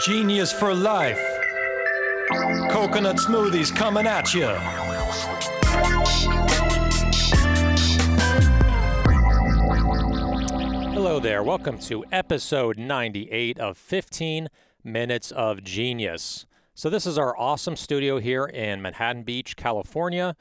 Genius for life. Coconut smoothies coming at you. Hello there. Welcome to episode 98 of 15 Minutes of Genius. So this is our awesome studio here in Manhattan Beach, California.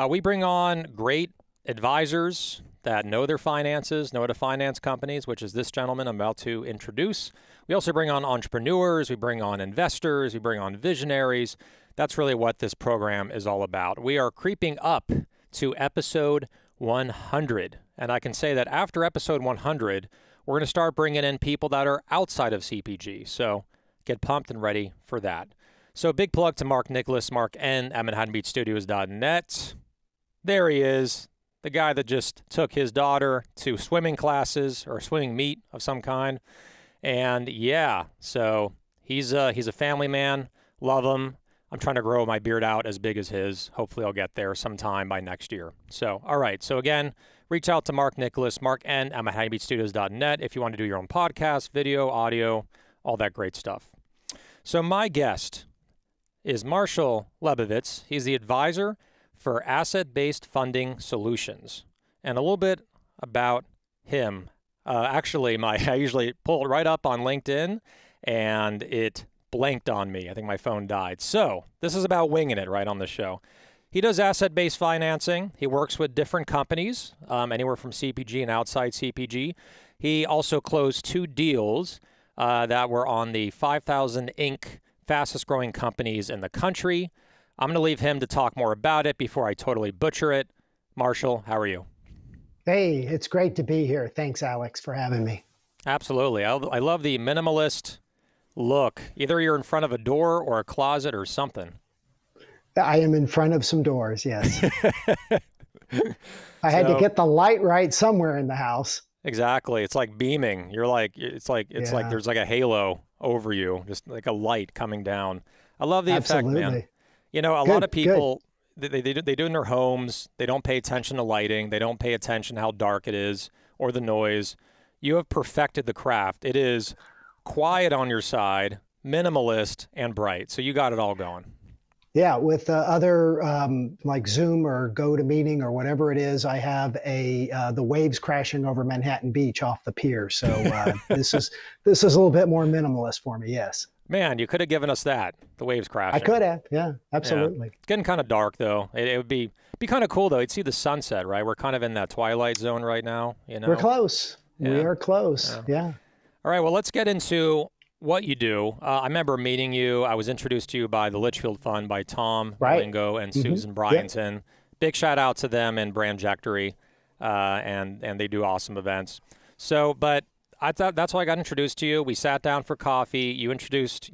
We bring on great advisors that know their finances, know how to finance companies, which is this gentleman I'm about to introduce. We also bring on entrepreneurs, we bring on investors, we bring on visionaries. That's really what this program is all about. We are creeping up to episode 100. And I can say that after episode 100, we're going to start bringing in people that are outside of CPG. So get pumped and ready for that. So big plug to Mark Nicholas, Mark N at ManhattanBeachStudios.net. There he is. The guy that just took his daughter to swimming classes or swimming meet of some kind. And yeah, so he's a family man. Love him. I'm trying to grow my beard out as big as his. Hopefully I'll get there sometime by next year. So, all right. So again, reach out to Mark Nicholas, Mark N at ManhattanBeachStudios.net if you want to do your own podcast, video, audio, all that great stuff. So my guest is Marshall Lebovits. He's the advisor for asset-based funding solutions. And a little bit about him. Actually, I usually pull it right up on LinkedIn, and it blanked on me. I think my phone died. So this is about winging it right on the show. He does asset-based financing. He works with different companies, anywhere from CPG and outside CPG. He also closed 2 deals that were on the 5,000 Inc. fastest growing companies in the country. I'm going to leave him to talk more about it before I totally butcher it. Marshall, how are you? Hey, it's great to be here. Thanks, Alex, for having me. Absolutely. I love the minimalist look. Either you're in front of a door or a closet or something. I am in front of some doors, yes. I had to get the light right somewhere in the house. Exactly. It's like beaming. It's like there's like a halo over you, just like a light coming down. I love the effect, man. You know, a lot of people, they do it in their homes. They don't pay attention to lighting. They don't pay attention to how dark it is or the noise. You have perfected the craft. It is quiet on your side, minimalist, and bright. So you got it all going. Yeah, with other like Zoom or GoToMeeting or whatever it is, I have the waves crashing over Manhattan Beach off the pier. So this is a little bit more minimalist for me. Yes. Man, you could have given us that, the waves crashing. I could have. Yeah, absolutely. Yeah. It's getting kind of dark though. It would be kind of cool though. You'd see the sunset, right? We're kind of in that twilight zone right now. You know, we're close. Yeah. We are close. Yeah. All right. Well, let's get into what you do. I remember meeting you. I was introduced to you by the Litchfield Fund by Tom Lingo and Susan Bryanton. Yep. Big shout out to them and Brandjectory, and they do awesome events. So, but I thought that's why I got introduced to you. We sat down for coffee. You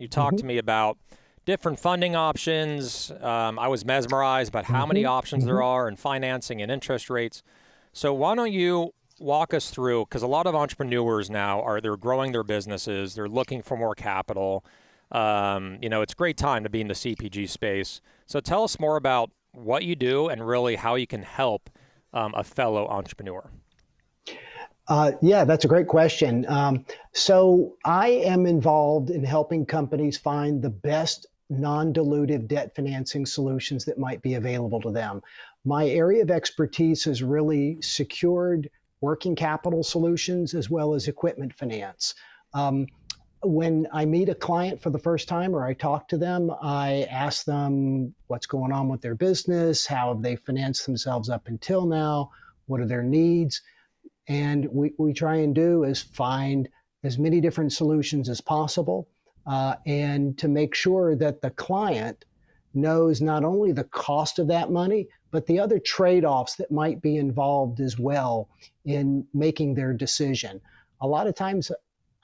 talked to me about different funding options. I was mesmerized about how many options there are in financing and interest rates. So why don't you walk us through, because a lot of entrepreneurs now they're growing their businesses, they're looking for more capital. It's a great time to be in the CPG space. So tell us more about what you do and really how you can help a fellow entrepreneur. Yeah, that's a great question. So I am involved in helping companies find the best non-dilutive debt financing solutions that might be available to them. My area of expertise is really secured working capital solutions as well as equipment finance. When I meet a client for the first time or I talk to them, I ask them what's going on with their business, how have they financed themselves up until now, what are their needs? And we try and do is find as many different solutions as possible and to make sure that the client knows not only the cost of that money, but the other trade-offs that might be involved as well in making their decision. A lot of times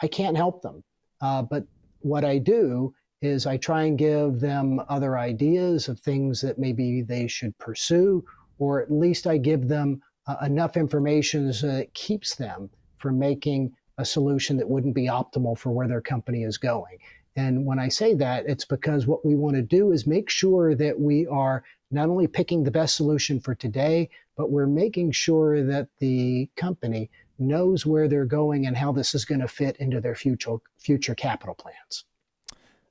I can't help them, but what I do is I try and give them other ideas of things that maybe they should pursue, or at least I give them enough information so that it keeps them from making a solution that wouldn't be optimal for where their company is going. And when I say that, it's because what we want to do is make sure that we are not only picking the best solution for today, but we're making sure that the company knows where they're going and how this is going to fit into their future capital plans.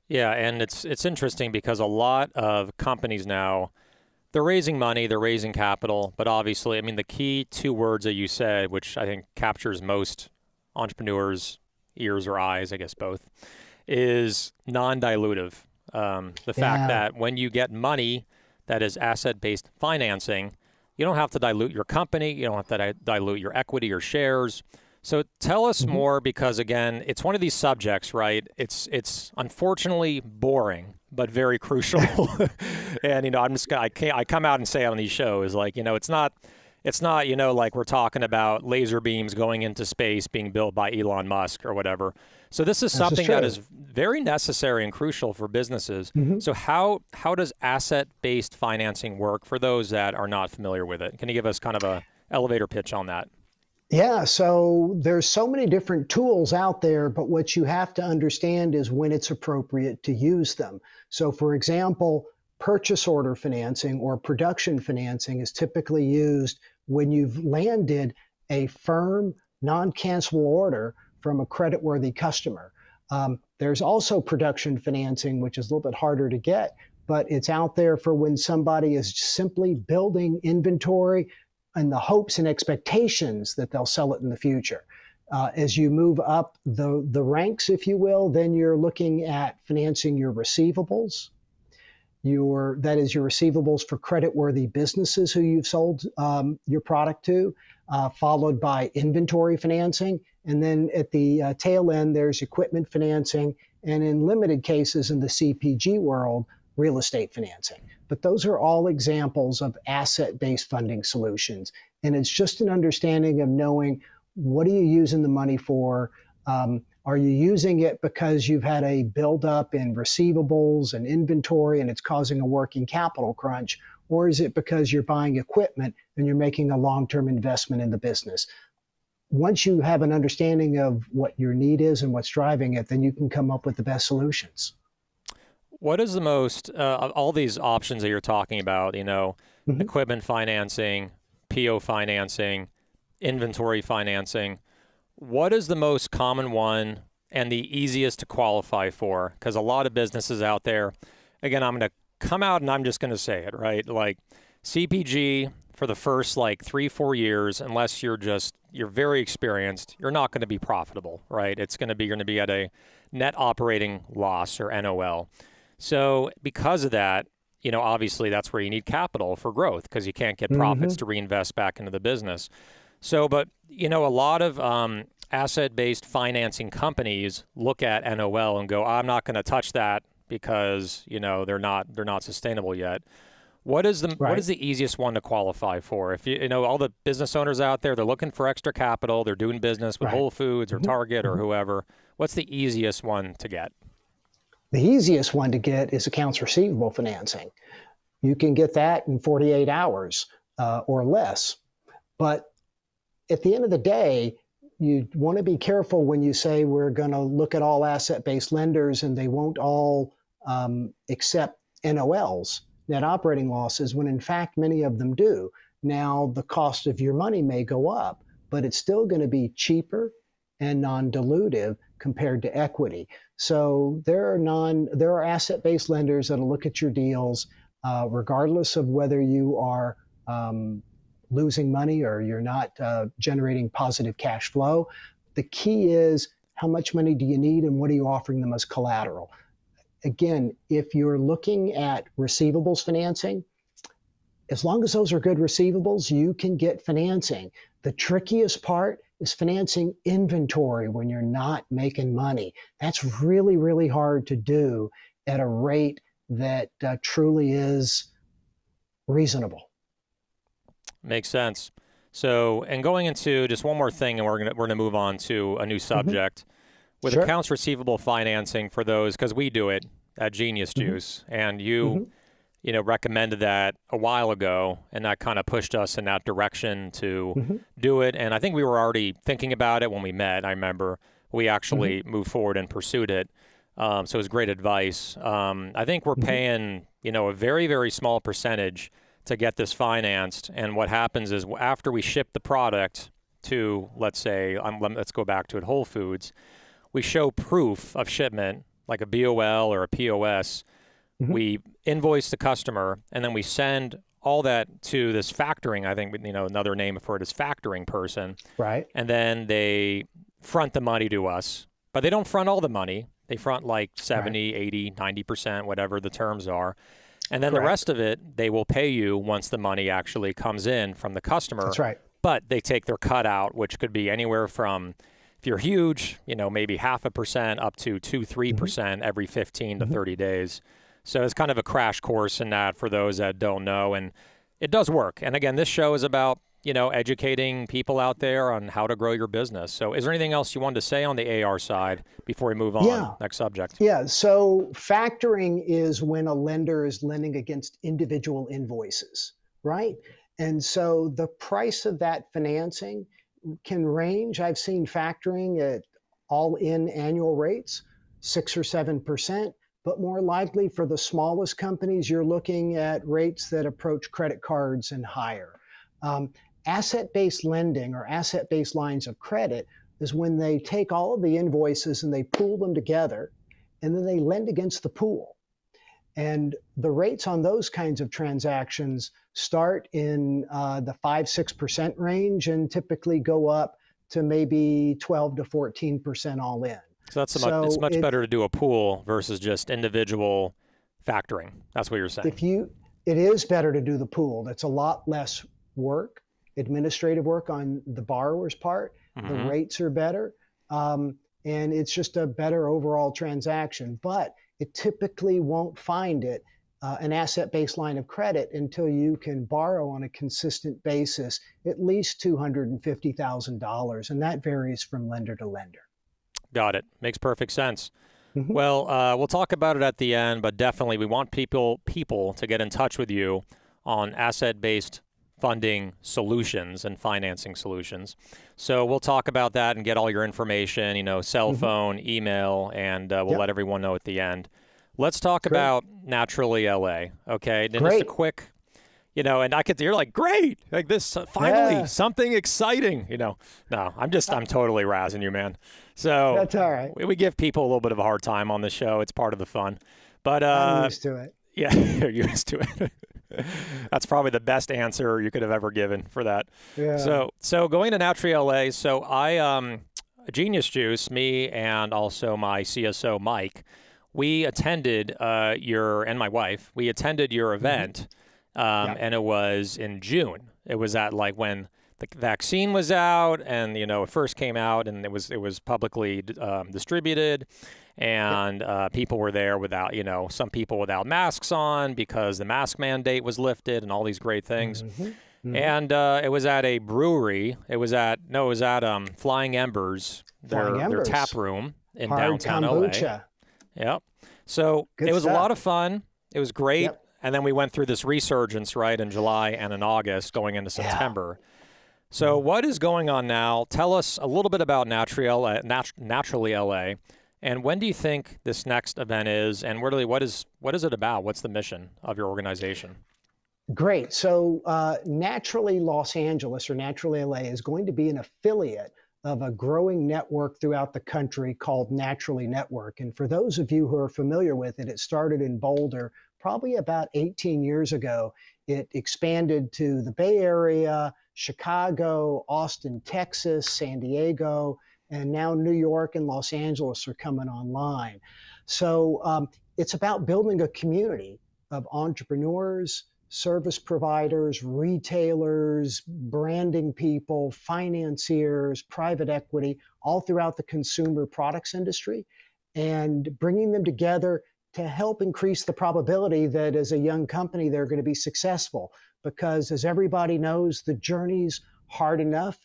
Yeah, and it's interesting because a lot of companies now, they're raising money, they're raising capital, but obviously, I mean, the key two words that you said, which I think captures most entrepreneurs' ears or eyes, I guess both, is non-dilutive. The fact Yeah. that when you get money that is asset-based financing, you don't have to dilute your company, you don't have to dilute your equity or shares. So tell us Mhm. more because again, it's one of these subjects, right? It's unfortunately boring, but very crucial. And I'm just gonna, I come out and say on these shows like, it's not like we're talking about laser beams going into space being built by Elon Musk or whatever. So this is This is something that is true. very necessary and crucial for businesses. Mhm. So how does asset-based financing work for those that are not familiar with it? Can you give us kind of a elevator pitch on that? Yeah, so there's so many different tools out there, but what you have to understand is when it's appropriate to use them. So, for example, purchase order financing or production financing is typically used when you've landed a firm, non cancelable order from a creditworthy customer. There's also production financing, which is a little bit harder to get, but it's out there for when somebody is simply building inventory and the hopes and expectations that they'll sell it in the future. As you move up the ranks, if you will, then you're looking at financing your receivables. That is your receivables for creditworthy businesses who you've sold your product to, followed by inventory financing, and then at the tail end there's equipment financing, and in limited cases in the CPG world, real estate financing. But those are all examples of asset-based funding solutions. And it's just an understanding of knowing what are you using the money for? Are you using it because you've had a buildup in receivables and inventory and it's causing a working capital crunch? Or is it because you're buying equipment and you're making a long-term investment in the business? Once you have an understanding of what your need is and what's driving it, then you can come up with the best solutions. What is the most of all these options that you're talking about, Mhm. equipment financing, PO financing, inventory financing, what is the most common one and the easiest to qualify for? Because a lot of businesses out there, again, I'm going to come out and I'm just going to say it, right? Like CPG for the first like 3-4 years, unless you're very experienced, you're not going to be profitable, right? You're going to be at a net operating loss or NOL. So because of that, obviously that's where you need capital for growth because you can't get profits Mhm. to reinvest back into the business. So, but a lot of asset-based financing companies look at NOL and go, I'm not going to touch that because they're not sustainable yet. What is Right. the easiest one to qualify for? If all the business owners out there, they're looking for extra capital, they're doing business with Right. Whole Foods or Mhm. Target or Mhm. whoever. What's the easiest one to get? The easiest one to get is accounts receivable financing. You can get that in 48 hours or less. But at the end of the day, you want to be careful when you say we're going to look at all asset-based lenders and they won't all accept NOLs, net operating losses, when in fact many of them do. Now, the cost of your money may go up, but it's still going to be cheaper and non-dilutive compared to equity. So there are asset-based lenders that'll look at your deals, regardless of whether you are losing money or you're not generating positive cash flow. The key is how much money do you need and what are you offering them as collateral? Again, if you're looking at receivables financing, as long as those are good receivables, you can get financing. The trickiest part is financing inventory when you're not making money. That's really, really hard to do at a rate that truly is reasonable. Makes sense. So, and going into just one more thing, and we're gonna move on to a new Mm-hmm. subject with Sure. accounts receivable financing for those because we do it at Genius Mm-hmm. Juice, and you Mm-hmm. recommended that a while ago, and that kind of pushed us in that direction to Mm-hmm. do it. And I think we were already thinking about it when we met. I remember we Mm-hmm. actually moved forward and pursued it. So it was great advice. I think we're Mm-hmm. paying, a very, very small percentage to get this financed. And what happens is after we ship the product to, let's say, let's go back to it, Whole Foods, we show proof of shipment like a BOL or a POS, Mhm. we invoice the customer, and then we send all that to this factoring, I think, another name for it is factoring person. Right. And then they front the money to us, but they don't front all the money. They front like Right. 70, 80, 90%, whatever the terms are. And then the Correct. rest of it, they will pay you once the money actually comes in from the customer. That's right. But they take their cut out, which could be anywhere from, if you're huge, maybe 0.5% up to 2-3% every 15 to 30 days. So it's kind of a crash course in that for those that don't know. And it does work. And again, this show is about, educating people out there on how to grow your business. So is there anything else you wanted to say on the AR side before we move on? Yeah. Next subject. Yeah. So factoring is when a lender is lending against individual invoices, right? And so the price of that financing can range. I've seen factoring at all in annual rates, 6 or 7%. But more likely for the smallest companies, you're looking at rates that approach credit cards and higher. Asset-based lending or asset-based lines of credit is when they take all of the invoices and they pool them together, and then they lend against the pool. And the rates on those kinds of transactions start in the 5-6% range and typically go up to maybe 12 to 14% all in. So it's much better to do a pool versus just individual factoring. That's what you're saying. It is better to do the pool. That's a lot less work, administrative work on the borrower's part. The rates are better. And it's just a better overall transaction. But it typically won't find it an asset-based line of credit until you can borrow on a consistent basis at least $250,000. And that varies from lender to lender. Got it. Makes perfect sense. Well, we'll talk about it at the end, but definitely we want people to get in touch with you on asset-based funding solutions and financing solutions. So we'll talk about that and get all your information, cell phone, email, and we'll let everyone know at the end. Let's talk about Naturally LA. Okay. And just a quick, and you're like, great, like this, finally something exciting, No, I'm totally razzing you, man. So that's all right. We give people a little bit of a hard time on the show. It's part of the fun, but I'm used to it. Yeah, you're used to it. That's probably the best answer you could have ever given for that. Yeah. So going to Naturally LA. So I, Genius Juice, me and also my CSO, Mike, we attended and my wife, we attended your event. And it was in June. It was at like when the vaccine was out and, it first came out and it was publicly distributed, and people were there without, some people without masks on because the mask mandate was lifted and all these great things. And it was at a brewery. It was at Flying Embers, their tap room in downtown kombucha. LA. Yep. So Good it was stuff. a lot of fun. It was great. Yep. And then we went through this resurgence, right, in July and in August going into September. So what is going on now? Tell us a little bit about Naturally LA, and when do you think this next event is, and what is it about? What's the mission of your organization? Great. So Naturally Los Angeles or Naturally LA is going to be an affiliate of a growing network throughout the country called Naturally Network. And for those of you who are familiar with it, it started in Boulder probably about 18 years ago. It expanded to the Bay Area, Chicago, Austin, Texas, San Diego, and now New York and Los Angeles are coming online. So it's about building a community of entrepreneurs, service providers, retailers, branding people, financiers, private equity, all throughout the consumer products industry, and bringing them together to help increase the probability that as a young company, they're going to be successful. Because as everybody knows, the journey's hard enough,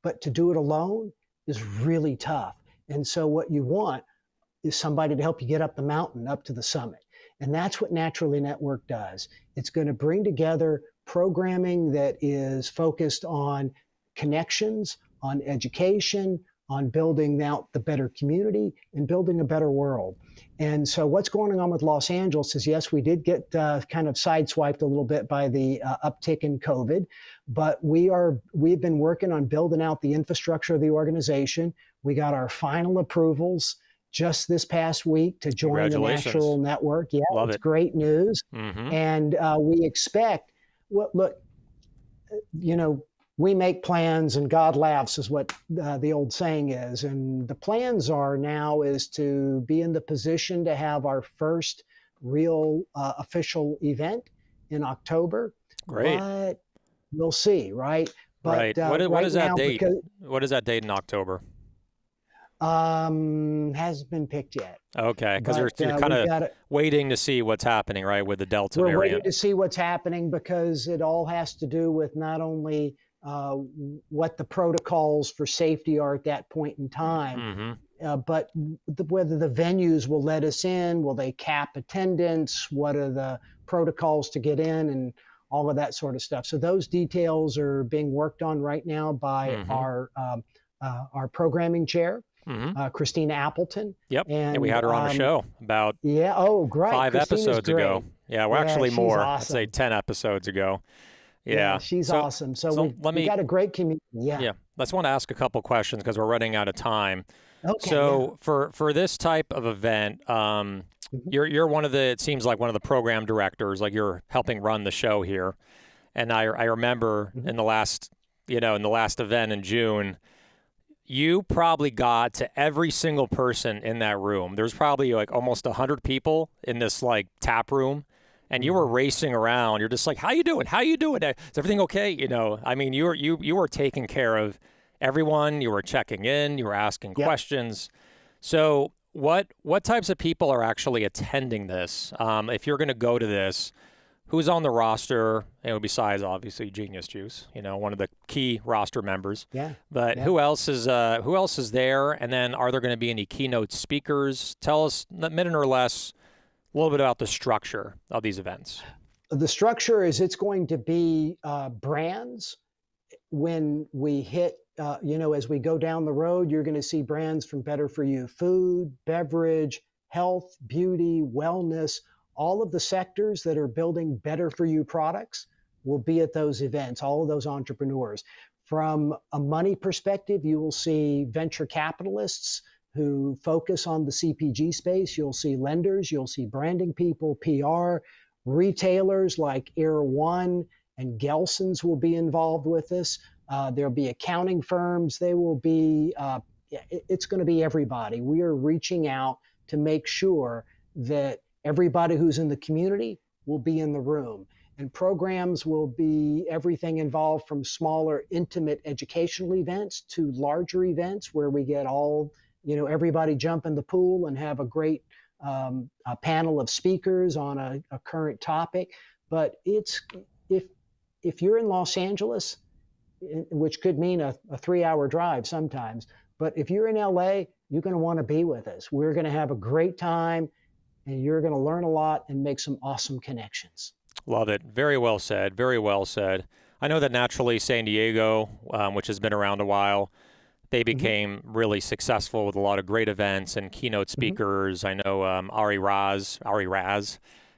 but to do it alone is really tough. And so what you want is somebody to help you get up the mountain, up to the summit. And that's what Naturally Network does. It's going to bring together programming that is focused on connections, on education, on building out the better community and building a better world. And so what's going on with Los Angeles is, yes, we did get kind of sideswiped a little bit by the uptick in COVID, but we've been working on building out the infrastructure of the organization. We got our final approvals, just this past week to join the National Network. Yeah, Love it's it. great news. And we expect, well, look, we make plans and God laughs is what the old saying is. And the plans are now is to be in the position to have our first real official event in October. Great. But we'll see, right? But right. What is that date? Because, what is that date in October? Hasn't been picked yet. Okay, because you're kind of waiting to see what's happening, right, with the Delta variant. We're waiting to see what's happening because it all has to do with not only what the protocols for safety are at that point in time, but whether the venues will let us in, will they cap attendance, what are the protocols to get in, and all of that sort of stuff. So those details are being worked on right now by our programming chair. Christina Appleton. Yep. And we had her on the show about great. 5 episodes ago. Yeah, well, actually more. Awesome. I'd say 10 episodes ago. Yeah, she's awesome. So we got a great community. Yeah. Let's want to ask a couple questions because we're running out of time. Okay. So for this type of event, you're one of the, it seems like one of the program directors, like you're helping run the show here. And I remember in the last event in June, you probably got to every single person in that room. There's probably like almost 100 people in this like tap room, and you were racing around. You're just like, how you doing? How you doing? Is everything okay? I mean, you were taking care of everyone. You were checking in. You were asking questions. So what types of people are actually attending this? If you're going to go to this, who's on the roster? Besides obviously Genius Juice, one of the key roster members. Yeah. But who else is there? And then are there going to be any keynote speakers? Tell us a minute or less, a little bit about the structure of these events. The structure is it's going to be brands. When we hit, as we go down the road, you're going to see brands from Better For You, food, beverage, health, beauty, wellness. All of the sectors that are building Better For You products will be at those events, all of those entrepreneurs. From a money perspective, you will see venture capitalists who focus on the CPG space. You'll see lenders, you'll see branding people, PR, retailers like Air One and Gelson's will be involved with this. There'll be accounting firms. They will be, it's going to be everybody. We are reaching out to make sure that everybody who's in the community will be in the room. And programs will be everything involved from smaller, intimate educational events to larger events where we get all, everybody jump in the pool and have a great a panel of speakers on a current topic. But it's if you're in Los Angeles, which could mean a 3-hour drive sometimes, but if you're in LA, you're going to want to be with us. We're going to have a great time. And you're going to learn a lot and make some awesome connections. Love it. Very well said. Very well said. I know that naturally San Diego, which has been around a while, they became really successful with a lot of great events and keynote speakers. I know Ari Raz,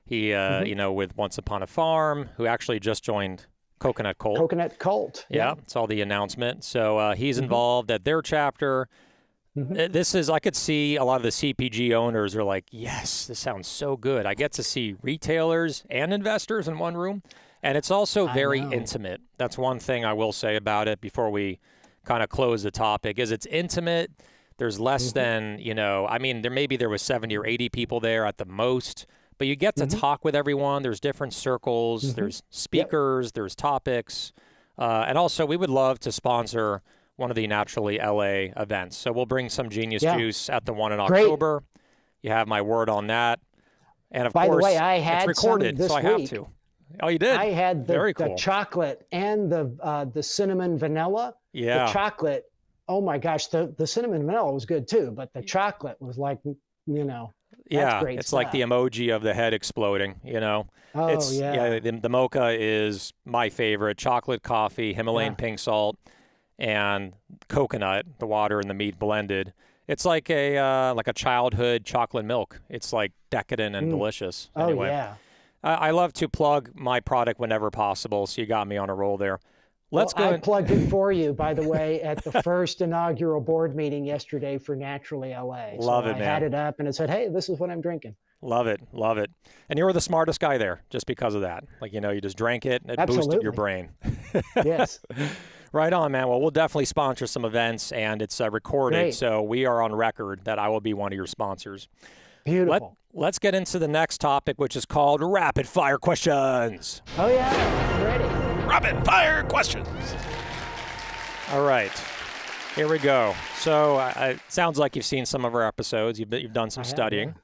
he, with Once Upon a Farm, who actually just joined Coconut Cult. Coconut Cult. Yeah, saw the announcement. So he's involved at their chapter. This is, I could see a lot of the CPG owners are like, yes, this sounds so good. I get to see retailers and investors in one room. And it's also very intimate. That's one thing I will say about it before we kind of close the topic is it's intimate. There's less than, there was 70 or 80 people there at the most, but you get to talk with everyone. There's different circles, there's speakers, there's topics. And also we would love to sponsor one of the Naturally LA events. So we'll bring some Genius Juice at the one in October. You have my word on that. And of course, by the way, I had it's recorded, some this so I have to. Oh, you did? I had Very cool. the chocolate and the cinnamon vanilla. Yeah. The chocolate, oh my gosh, the cinnamon vanilla was good too, but the chocolate was like, that's great it's stuff. like the emoji of the head exploding, Oh, the mocha is my favorite. Chocolate coffee, Himalayan pink salt, and coconut, the water and the meat blended. It's like a childhood chocolate milk. It's like decadent and delicious. Anyway, oh yeah. I love to plug my product whenever possible, so you got me on a roll there. let's go. I plugged it for you, by the way, at the first inaugural board meeting yesterday for Naturally LA. Love it, I man. had it up and it said, hey, this is what I'm drinking. Love it. Love it. And you were the smartest guy there just because of that. Like, you just drank it and it boosted your brain. Yes. Right on, man. Well, we'll definitely sponsor some events, and it's recorded. Great. So we are on record that I will be one of your sponsors. Beautiful. Let's get into the next topic, which is called rapid fire questions. Oh, yeah. I'm ready. Rapid fire questions. All right. Here we go. So it sounds like you've seen some of our episodes. You've done some studying.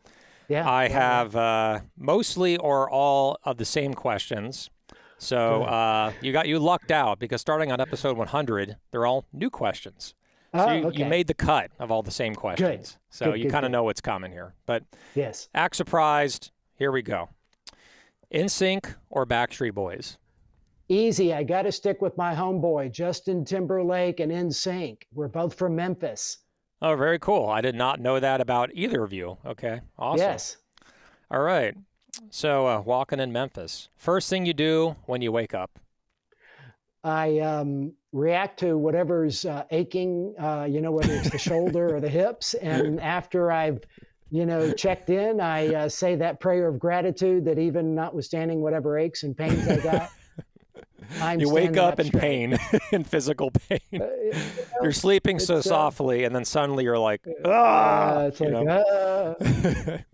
Yeah. I have mostly or all of the same questions. So you lucked out because starting on episode 100, they're all new questions. So you made the cut of all the same questions. Good. So you kind of know what's coming here. But yes, act surprised. Here we go. NSYNC or Backstreet Boys? Easy. I got to stick with my homeboy, Justin Timberlake and NSYNC. We're both from Memphis. Oh, very cool. I did not know that about either of you. Okay, awesome. Yes. All right. So walking in Memphis, first thing you do when you wake up? I react to whatever's aching, whether it's the shoulder or the hips. And after I've, checked in, I say that prayer of gratitude that even notwithstanding whatever aches and pains I got, you wake up in pain, in physical pain. You're sleeping so softly, and then suddenly you're like, ah! It's like,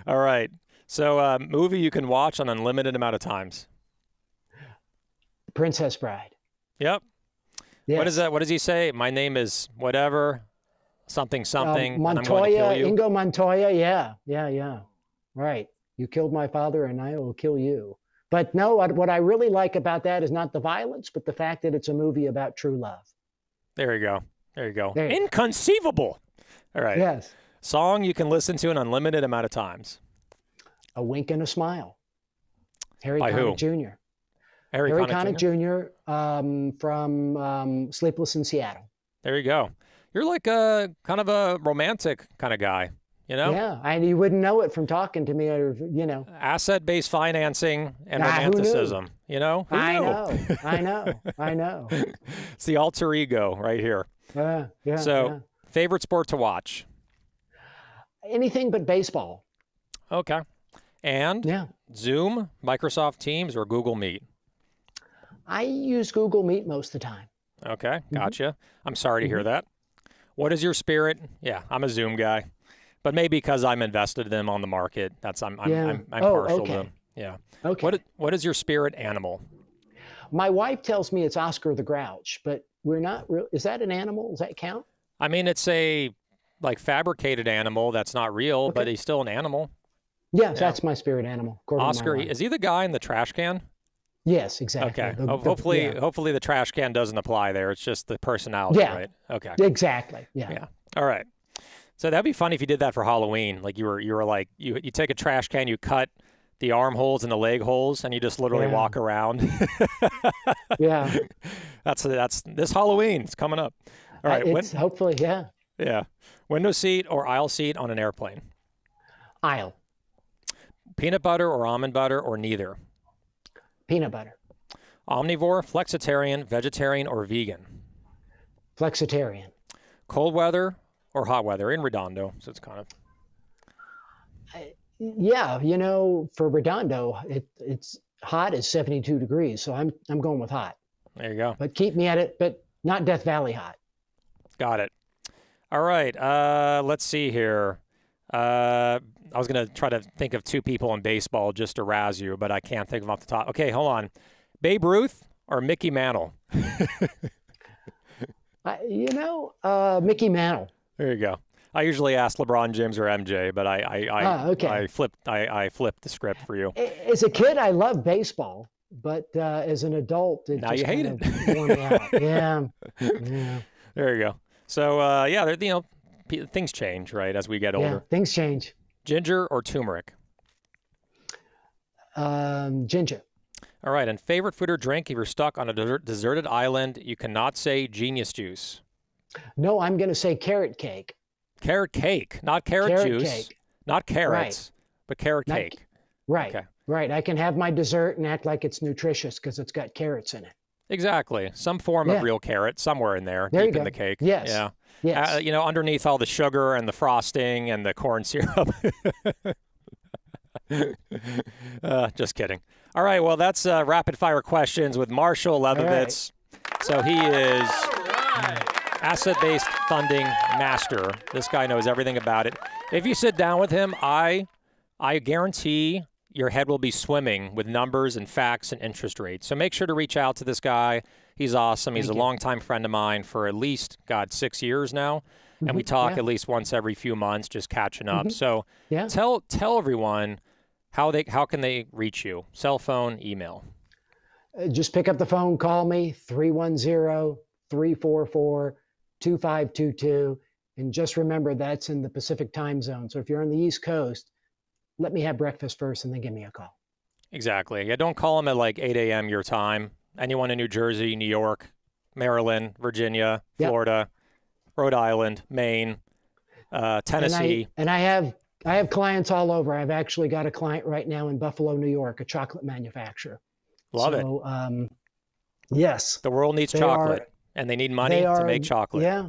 All right. So movie you can watch an unlimited amount of times. Princess Bride. Yep. Yes. What is that? What does he say? My name is whatever, something, Montoya, and I'm going to kill you. Inigo Montoya. Yeah. Right. You killed my father and I will kill you. But no, what I really like about that is not the violence, but the fact that it's a movie about true love. There you go. Inconceivable. All right. Yes. Song you can listen to an unlimited amount of times. A Wink and a Smile. Harry By Connick who? Jr. Harry Connick Jr. From Sleepless in Seattle. There you go. You're like a kind of a romantic kind of guy, Yeah, you wouldn't know it from talking to me, or Asset-based financing and romanticism. Who knew? I know. It's the alter ego right here. Favorite sport to watch? Anything but baseball. Okay. And Zoom, Microsoft Teams, or Google Meet? I use Google Meet most of the time. Okay, gotcha. I'm sorry to hear that. What is your spirit? Yeah, I'm a Zoom guy, but maybe because I'm invested in them on the market. I'm partial to them. Yeah. Okay. What is your spirit animal? My wife tells me it's Oscar the Grouch, but we're not real. Is that an animal? Does that count? I mean, it's a fabricated animal that's not real, but he's still an animal. Yes, that's my spirit animal. Oscar, is he the guy in the trash can? Yes, exactly. Okay. Hopefully the trash can doesn't apply there. It's just the personality, right? Okay. Exactly. Yeah. All right. So that'd be funny if you did that for Halloween. Like you were like you take a trash can, you cut the armholes and the leg holes, and you just literally walk around. Yeah. That's this Halloween. It's coming up. All right. Hopefully, yeah. Yeah. Window seat or aisle seat on an airplane? Aisle. Peanut butter or almond butter or neither? Peanut butter. Omnivore, flexitarian, vegetarian, or vegan? Flexitarian. Cold weather or hot weather? In Redondo, so it's kind of... for Redondo, it's hot is 72 degrees, so I'm going with hot. There you go. But keep me at it, but not Death Valley hot. Got it. All right, let's see here. I was going to try to think of two people in baseball just to razz you, but I can't think of them off the top. Okay, hold on. Babe Ruth or Mickey Mantle? Mickey Mantle. There you go. I usually ask LeBron James or MJ, but I flipped the script for you. As a kid, I loved baseball, but as an adult, now you hate it. Wore me out. Yeah. There you go. So things change, right, as we get older. Yeah, things change. Ginger or turmeric? Ginger. All right, and favorite food or drink if you're stuck on a deserted island, you cannot say genius juice. No, I'm going to say carrot cake. Carrot cake, not carrot juice. Cake. Not carrots, but carrot cake. Right, okay. Right. I can have my dessert and act like it's nutritious because it's got carrots in it. Exactly. Some form of real carrot somewhere in there, There deep you in go. the cake. Yes. Yeah. Yes. You know, underneath all the sugar and the frosting and the corn syrup. Just kidding. All right. Well, that's rapid fire questions with Marshall Lebovits. So he is asset-based funding master. This guy knows everything about it. If you sit down with him, I guarantee your head will be swimming with numbers and facts and interest rates. So make sure to reach out to this guy. He's awesome. He's a longtime friend of mine for at least, 6 years now. And we talk at least once every few months, just catching up. So tell everyone how can they reach you? Cell phone, email. Just pick up the phone, call me, 310-344-2522. And just remember, that's in the Pacific time zone. So if you're on the East Coast, let me have breakfast first and then give me a call. Exactly. Yeah, don't call them at like 8 a.m. your time. Anyone in New Jersey, New York, Maryland, Virginia, Florida, Rhode Island, Maine, Tennessee. And I have clients all over. I've actually got a client right now in Buffalo, New York, a chocolate manufacturer. Love it. Yes. The world needs chocolate, and they need money to make chocolate. Yeah.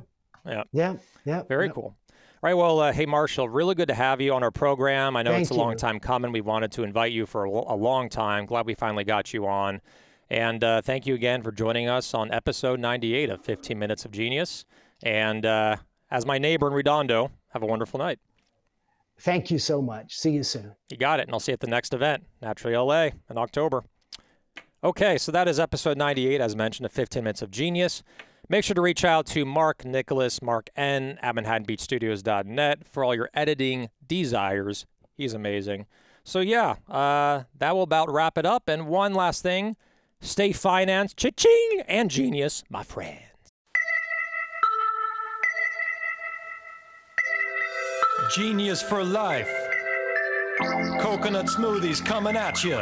Very cool. All right, well, hey, Marshall, really good to have you on our program. I know it's a long time coming. We wanted to invite you for a long time. Glad we finally got you on. And thank you again for joining us on episode 98 of 15 Minutes of Genius. And as my neighbor in Redondo, have a wonderful night. Thank you so much. See you soon. You got it. And I'll see you at the next event, Naturally LA, in October. Okay, so that is episode 98, as mentioned, of 15 Minutes of Genius. Make sure to reach out to Mark Nicholas, Mark N, at ManhattanBeachStudios.net for all your editing desires. He's amazing. So yeah, that will about wrap it up. And one last thing, stay financed, cha-ching, and genius, my friends. Genius for life. Coconut smoothies coming at you.